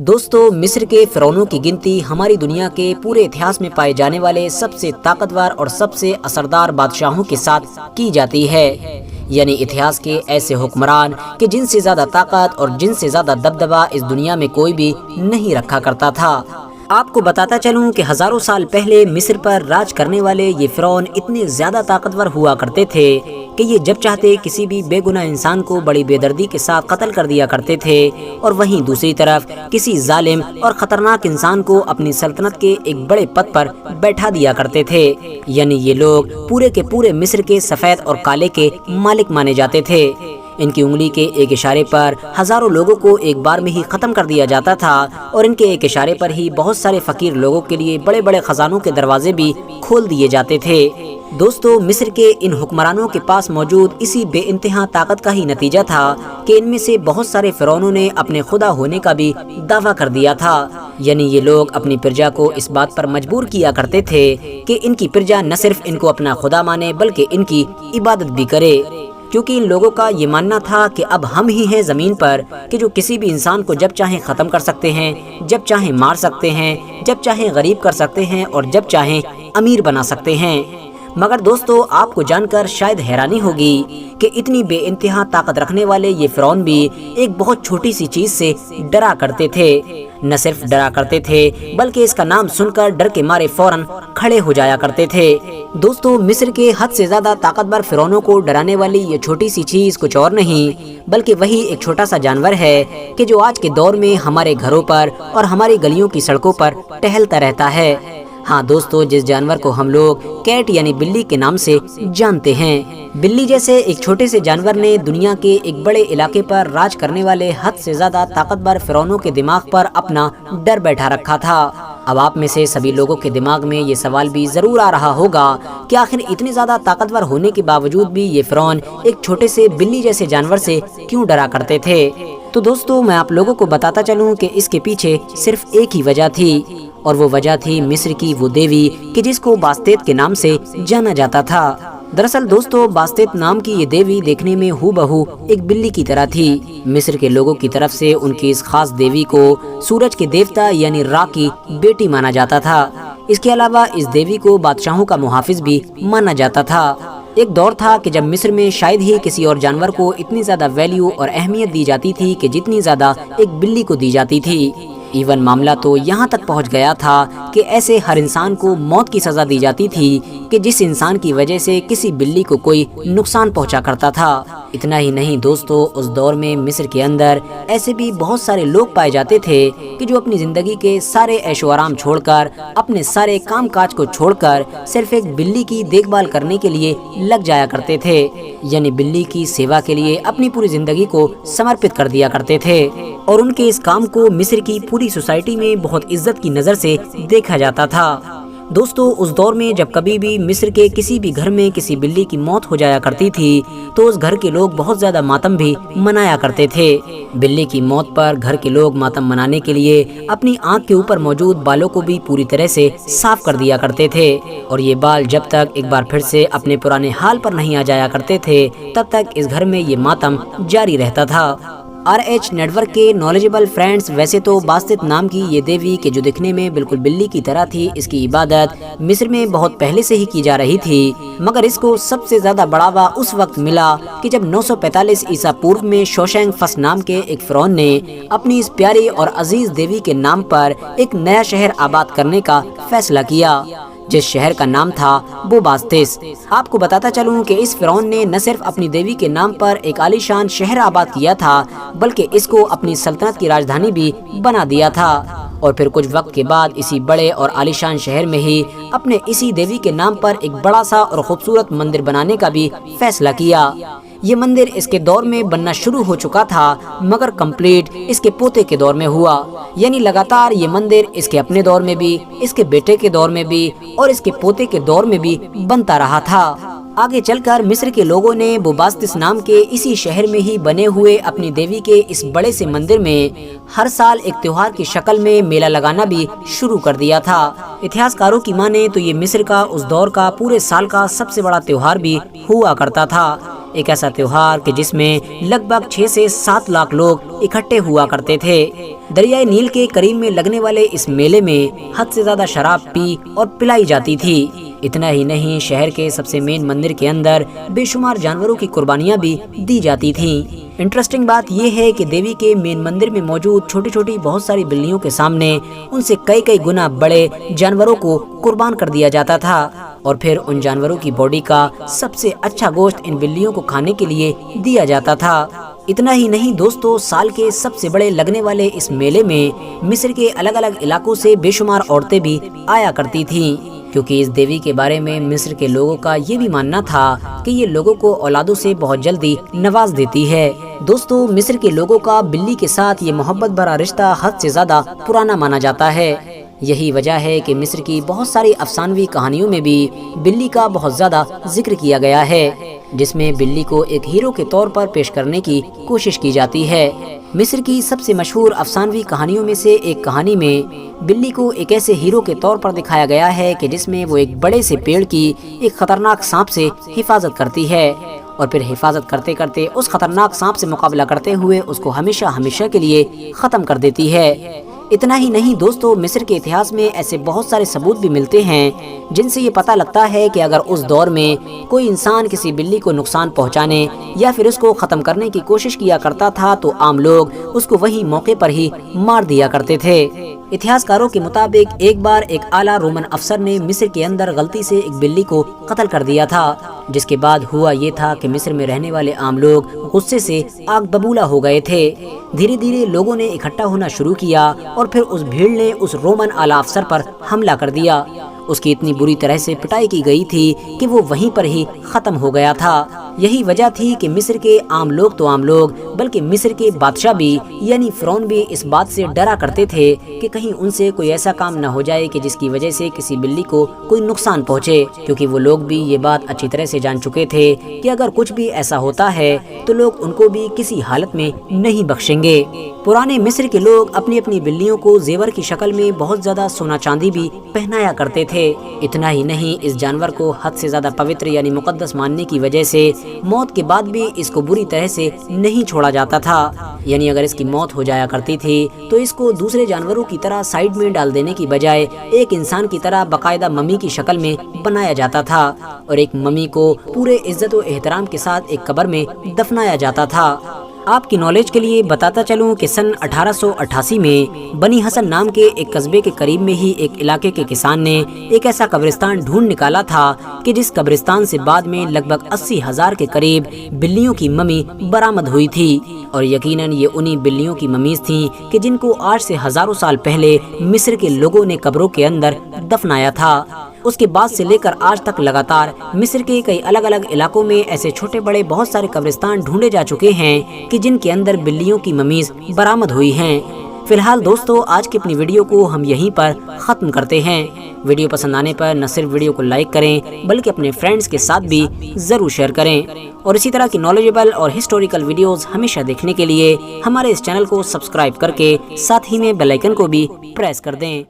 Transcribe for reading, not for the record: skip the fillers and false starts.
دوستو، مصر کے فرعونوں کی گنتی ہماری دنیا کے پورے اتہاس میں پائے جانے والے سب سے طاقتور اور سب سے اثردار بادشاہوں کے ساتھ کی جاتی ہے۔ یعنی اتہاس کے ایسے حکمران کہ جن سے زیادہ طاقت اور جن سے زیادہ دبدبہ اس دنیا میں کوئی بھی نہیں رکھا کرتا تھا۔ آپ کو بتاتا چلوں کہ ہزاروں سال پہلے مصر پر راج کرنے والے یہ فرعون اتنے زیادہ طاقتور ہوا کرتے تھے کہ یہ جب چاہتے کسی بھی بے گناہ انسان کو بڑی بے دردی کے ساتھ قتل کر دیا کرتے تھے، اور وہیں دوسری طرف کسی ظالم اور خطرناک انسان کو اپنی سلطنت کے ایک بڑے پد پر بیٹھا دیا کرتے تھے۔ یعنی یہ لوگ پورے کے پورے مصر کے سفید اور کالے کے مالک مانے جاتے تھے۔ ان کی انگلی کے ایک اشارے پر ہزاروں لوگوں کو ایک بار میں ہی ختم کر دیا جاتا تھا، اور ان کے ایک اشارے پر ہی بہت سارے فقیر لوگوں کے لیے بڑے بڑے خزانوں کے دروازے بھی کھول دیے جاتے تھے۔ دوستو، مصر کے ان حکمرانوں کے پاس موجود اسی بے انتہا طاقت کا ہی نتیجہ تھا کہ ان میں سے بہت سارے فرعونوں نے اپنے خدا ہونے کا بھی دعویٰ کر دیا تھا۔ یعنی یہ لوگ اپنی پرجا کو اس بات پر مجبور کیا کرتے تھے کہ ان کی پرجا نہ صرف ان کو اپنا خدا مانے بلکہ ان کی عبادت بھی کرے، کیونکہ ان لوگوں کا یہ ماننا تھا کہ اب ہم ہی ہیں زمین پر کہ جو کسی بھی انسان کو جب چاہیں ختم کر سکتے ہیں، جب چاہیں مار سکتے ہیں، جب چاہیں غریب کر سکتے ہیں اور جب چاہیں امیر بنا سکتے ہیں۔ مگر دوستو، آپ کو جان کر شاید حیرانی ہوگی کہ اتنی بے انتہا طاقت رکھنے والے یہ فرعون بھی ایک بہت چھوٹی سی چیز سے ڈرا کرتے تھے۔ نہ صرف ڈرا کرتے تھے بلکہ اس کا نام سن کر ڈر کے مارے فوراً کھڑے ہو جایا کرتے تھے۔ دوستو، مصر کے حد سے زیادہ طاقتور فرعونوں کو ڈرانے والی یہ چھوٹی سی چیز کچھ اور نہیں بلکہ وہی ایک چھوٹا سا جانور ہے کہ جو آج کے دور میں ہمارے گھروں پر اور ہماری گلیوں کی سڑکوں پر ٹہلتا رہتا ہے۔ ہاں دوستو، جس جانور کو ہم لوگ کیٹ یعنی بلی کے نام سے جانتے ہیں۔ بلی جیسے ایک چھوٹے سے جانور نے دنیا کے ایک بڑے علاقے پر راج کرنے والے حد سے زیادہ طاقتور فرعونوں کے دماغ پر اپنا ڈر بیٹھا رکھا تھا۔ اب آپ میں سے سبھی لوگوں کے دماغ میں یہ سوال بھی ضرور آ رہا ہوگا کہ آخر اتنے زیادہ طاقتور ہونے کے باوجود بھی یہ فرعون ایک چھوٹے سے بلی جیسے جانور سے کیوں ڈرا کرتے تھے؟ تو دوستو، میں آپ لوگوں کو بتاتا چلوں کہ اس کے پیچھے صرف ایک ہی وجہ تھی، اور وہ وجہ تھی مصر کی وہ دیوی کہ جس کو باستیت کے نام سے جانا جاتا تھا۔ دراصل دوستو، باستیت نام کی یہ دیوی دیکھنے میں ہو بہو ایک بلی کی طرح تھی۔ مصر کے لوگوں کی طرف سے ان کی اس خاص دیوی کو سورج کے دیوتا یعنی را کی بیٹی مانا جاتا تھا۔ اس کے علاوہ اس دیوی کو بادشاہوں کا محافظ بھی مانا جاتا تھا۔ ایک دور تھا کہ جب مصر میں شاید ہی کسی اور جانور کو اتنی زیادہ ویلیو اور اہمیت دی جاتی تھی کہ جتنی زیادہ ایک بلی کو دی جاتی تھی۔ ایون معاملہ تو یہاں تک پہنچ گیا تھا کہ ایسے ہر انسان کو موت کی سزا دی جاتی تھی کہ جس انسان کی وجہ سے کسی بلی کو کوئی نقصان پہنچا کرتا تھا۔ اتنا ہی نہیں دوستو، اس دور میں مصر کے اندر ایسے بھی بہت سارے لوگ پائے جاتے تھے کہ جو اپنی زندگی کے سارے عیش و آرام چھوڑ کر، اپنے سارے کام کاج کو چھوڑ کر صرف ایک بلی کی دیکھ بھال کرنے کے لیے لگ جایا کرتے تھے۔ یعنی بلی کی سیوا کے لیے اپنی پوری زندگی کو سمرپت کر دیا کرتے تھے، اور ان کے اس کام کو مصر کی پوری سوسائٹی میں بہت عزت کی نظر سے دیکھا جاتا تھا۔ دوستو، اس دور میں جب کبھی بھی مصر کے کسی بھی گھر میں کسی بلی کی موت ہو جایا کرتی تھی تو اس گھر کے لوگ بہت زیادہ ماتم بھی منایا کرتے تھے۔ بلی کی موت پر گھر کے لوگ ماتم منانے کے لیے اپنی آنکھ کے اوپر موجود بالوں کو بھی پوری طرح سے صاف کر دیا کرتے تھے، اور یہ بال جب تک ایک بار پھر سے اپنے پرانے حال پر نہیں آ جایا کرتے تھے تب تک اس گھر میں یہ ماتم جاری رہتا تھا۔ RH نیٹ ورک کے نالجبل فرینڈز، ویسے تو باستت نام کی یہ دیوی کہ جو دکھنے میں بالکل بلی کی طرح تھی، اس کی عبادت مصر میں بہت پہلے سے ہی کی جا رہی تھی، مگر اس کو سب سے زیادہ بڑھاوا اس وقت ملا کہ جب 945 عیسیٰ پورو میں شوشنگ فس نام کے ایک فرعون نے اپنی اس پیاری اور عزیز دیوی کے نام پر ایک نیا شہر آباد کرنے کا فیصلہ کیا، جس شہر کا نام تھا بوباستس۔ آپ کو بتاتا چلوں کہ اس فرعون نے نہ صرف اپنی دیوی کے نام پر ایک عالیشان شہر آباد کیا تھا بلکہ اس کو اپنی سلطنت کی راجدھانی بھی بنا دیا تھا، اور پھر کچھ وقت کے بعد اسی بڑے اور عالیشان شہر میں ہی اپنے اسی دیوی کے نام پر ایک بڑا سا اور خوبصورت مندر بنانے کا بھی فیصلہ کیا۔ یہ مندر اس کے دور میں بننا شروع ہو چکا تھا مگر کمپلیٹ اس کے پوتے کے دور میں ہوا، یعنی لگاتار یہ مندر اس کے اپنے دور میں بھی، اس کے بیٹے کے دور میں بھی اور اس کے پوتے کے دور میں بھی بنتا رہا تھا۔ آگے چل کر مصر کے لوگوں نے بوباستس نام کے اسی شہر میں ہی بنے ہوئے اپنی دیوی کے اس بڑے سے مندر میں ہر سال ایک تہوار کی شکل میں میلہ لگانا بھی شروع کر دیا تھا۔ اتہاس کاروں کی مانے تو یہ مصر کا اس دور کا پورے سال کا سب سے بڑا تہوار بھی ہوا کرتا تھا۔ ایک ایسا تہوار کہ جس میں لگ بھگ 6 سے 7 لاکھ لوگ اکٹھے ہوا کرتے تھے۔ دریائے نیل کے قریب میں لگنے والے اس میلے میں حد سے زیادہ شراب پی اور پلائی جاتی تھی۔ اتنا ہی نہیں، شہر کے سب سے مین مندر کے اندر بے شمار جانوروں کی قربانیاں بھی دی جاتی تھیں۔ انٹرسٹنگ بات یہ ہے کہ دیوی کے مین مندر میں موجود چھوٹی چھوٹی بہت ساری بلیوں کے سامنے ان سے کئی گنا بڑے جانوروں کو قربان کر دیا جاتا تھا، اور پھر ان جانوروں کی باڈی کا سب سے اچھا گوشت ان بلیوں کو کھانے کے لیے دیا جاتا تھا۔ اتنا ہی نہیں دوستو، سال کے سب سے بڑے لگنے والے اس میلے میں مصر کے الگ الگ علاقوں سے بے شمار عورتیں بھی آیا کرتی تھیں، کیونکہ اس دیوی کے بارے میں مصر کے لوگوں کا یہ بھی ماننا تھا کہ یہ لوگوں کو اولادوں سے بہت جلدی نواز دیتی ہے۔ دوستو، مصر کے لوگوں کا بلی کے ساتھ یہ محبت بھرا رشتہ حد سے زیادہ پرانا مانا جاتا ہے۔ یہی وجہ ہے کہ مصر کی بہت ساری افسانوی کہانیوں میں بھی بلی کا بہت زیادہ ذکر کیا گیا ہے، جس میں بلی کو ایک ہیرو کے طور پر پیش کرنے کی کوشش کی جاتی ہے۔ مصر کی سب سے مشہور افسانوی کہانیوں میں سے ایک کہانی میں بلی کو ایک ایسے ہیرو کے طور پر دکھایا گیا ہے کہ جس میں وہ ایک بڑے سے پیڑ کی ایک خطرناک سانپ سے حفاظت کرتی ہے، اور پھر حفاظت کرتے کرتے اس خطرناک سانپ سے مقابلہ کرتے ہوئے اس کو ہمیشہ کے لیے ختم کر دیتی ہے۔ اتنا ہی نہیں دوستو، مصر کے اتہاس میں ایسے بہت سارے ثبوت بھی ملتے ہیں جن سے یہ پتہ لگتا ہے کہ اگر اس دور میں کوئی انسان کسی بلی کو نقصان پہنچانے یا پھر اس کو ختم کرنے کی کوشش کیا کرتا تھا تو عام لوگ اس کو وہی موقع پر ہی مار دیا کرتے تھے۔ اتہاسکاروں کے مطابق ایک بار ایک اعلیٰ رومن افسر نے مصر کے اندر غلطی سے ایک بلی کو قتل کر دیا تھا، جس کے بعد ہوا یہ تھا کہ مصر میں رہنے والے عام لوگ غصے سے آگ ببولا ہو گئے تھے۔ دھیرے دھیرے لوگوں نے اکٹھا ہونا شروع کیا اور پھر اس بھیڑ نے اس رومن اعلیٰ افسر پر حملہ کر دیا۔ اس کی اتنی بری طرح سے پٹائی کی گئی تھی کہ وہ وہیں پر ہی ختم ہو گیا تھا۔ یہی وجہ تھی کہ مصر کے عام لوگ تو عام لوگ بلکہ مصر کے بادشاہ بھی یعنی فرعون بھی اس بات سے ڈرا کرتے تھے کہ کہیں ان سے کوئی ایسا کام نہ ہو جائے کہ جس کی وجہ سے کسی بلی کو کوئی نقصان پہنچے، کیونکہ وہ لوگ بھی یہ بات اچھی طرح سے جان چکے تھے کہ اگر کچھ بھی ایسا ہوتا ہے تو لوگ ان کو بھی کسی حالت میں نہیں بخشیں گے۔ پرانے مصر کے لوگ اپنی اپنی بلیوں کو زیور کی شکل میں بہت زیادہ سونا چاندی بھی پہنایا کرتے تھے۔ اتنا ہی نہیں، اس جانور کو حد سے زیادہ پوتر یعنی مقدس ماننے کی وجہ سے موت کے بعد بھی اس کو بری طرح سے نہیں چھوڑا جاتا تھا، یعنی اگر اس کی موت ہو جایا کرتی تھی تو اس کو دوسرے جانوروں کی طرح سائیڈ میں ڈال دینے کی بجائے ایک انسان کی طرح باقاعدہ ممی کی شکل میں بنایا جاتا تھا، اور ایک ممی کو پورے عزت و احترام کے ساتھ ایک قبر میں دفنایا جاتا تھا۔ آپ کی نالج کے لیے بتاتا چلوں کہ سن 1888 میں بنی حسن نام کے ایک قصبے کے قریب میں ہی ایک علاقے کے کسان نے ایک ایسا قبرستان ڈھونڈ نکالا تھا کہ جس قبرستان سے بعد میں لگ بھگ 80,000 کے قریب بلیوں کی ممی برآمد ہوئی تھی، اور یقیناً یہ انہی بلیوں کی ممیز تھیں کہ جن کو آج سے ہزاروں سال پہلے مصر کے لوگوں نے قبروں کے اندر دفنایا تھا۔ اس کے بعد سے لے کر آج تک لگاتار مصر کے کئی الگ الگ علاقوں میں ایسے چھوٹے بڑے بہت سارے قبرستان ڈھونڈے جا چکے ہیں کہ جن کے اندر بلیوں کی ممیز برآمد ہوئی ہیں۔ فی الحال دوستو، آج کی اپنی ویڈیو کو ہم یہیں پر ختم کرتے ہیں۔ ویڈیو پسند آنے پر نہ صرف ویڈیو کو لائک کریں بلکہ اپنے فرینڈز کے ساتھ بھی ضرور شیئر کریں، اور اسی طرح کی نالجبل اور ہسٹوریکل ویڈیوز ہمیشہ دیکھنے کے لیے ہمارے اس چینل کو سبسکرائب کر کے ساتھ ہی میں بیل آئیکن کو بھی پریس کر دیں۔